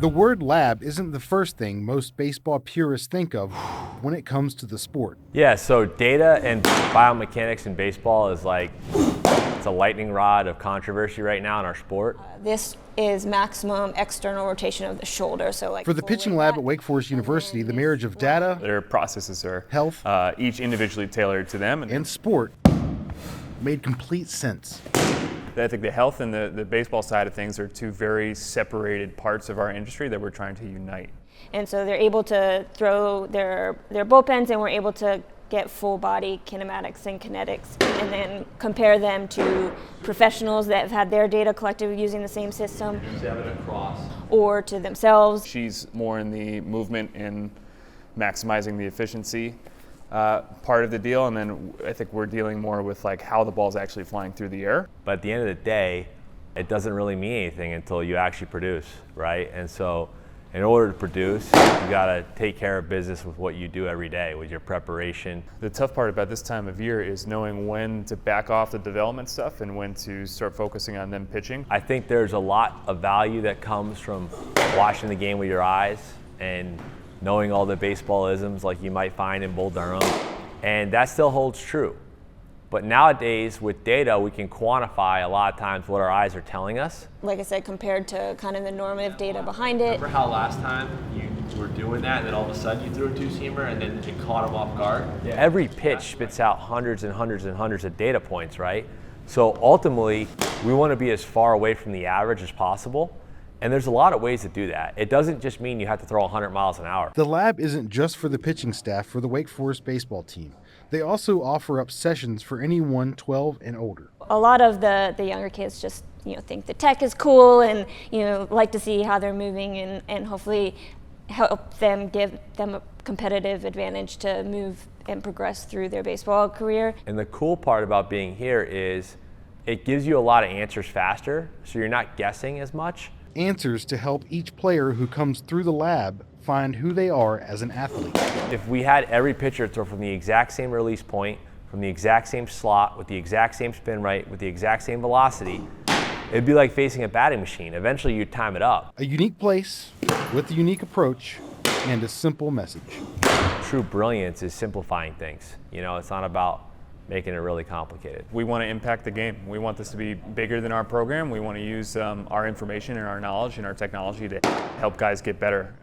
The word lab isn't the first thing most baseball purists think of when it comes to the sport. Yeah, so data and biomechanics in baseball is like, it's a lightning rod of controversy right now in our sport. This is maximum external rotation of the shoulder. So like For the pitching lab at Wake Forest University, the marriage of data, their processes are health, each individually tailored to them. And sport made complete sense. I think the health and the baseball side of things are two very separated parts of our industry that we're trying to unite. And so they're able to throw their bullpens, and we're able to get full body kinematics and kinetics, and then compare them to professionals that have had their data collected using the same system, or to themselves. She's more in the movement and maximizing the efficiency part of the deal, and then I think we're dealing more with like how the ball's actually flying through the air. But at the end of the day, it doesn't really mean anything until you actually produce, right? And so in order to produce, you gotta take care of business with what you do every day, with your preparation. The tough part about this time of year is knowing when to back off the development stuff and when to start focusing on them pitching. I think there's a lot of value that comes from watching the game with your eyes and knowing all the baseball-isms like you might find in Bull Durham, and that still holds true. But nowadays, with data, we can quantify a lot of times what our eyes are telling us. Like I said, compared to kind of the normative data behind it. Remember how last time you were doing that and then all of a sudden you threw a two-seamer and then it caught him off guard? Yeah. Every pitch spits out hundreds and hundreds and hundreds of data points, right? So ultimately, we want to be as far away from the average as possible. And there's a lot of ways to do that. It doesn't just mean you have to throw 100 miles an hour. The lab isn't just for the pitching staff for the Wake Forest baseball team. They also offer up sessions for anyone 12 and older. A lot of the younger kids just think the tech is cool and like to see how they're moving and hopefully help them, give them a competitive advantage to move and progress through their baseball career. And the cool part about being here is it gives you a lot of answers faster, so you're not guessing as much. Answers to help each player who comes through the lab find who they are as an athlete. If we had every pitcher throw from the exact same release point, from the exact same slot, with the exact same spin rate, with the exact same velocity, it'd be like facing a batting machine. Eventually you'd time it up. A unique place with a unique approach and a simple message. True brilliance is simplifying things. It's not about making it really complicated. We want to impact the game. We want this to be bigger than our program. We want to use our information and our knowledge and our technology to help guys get better.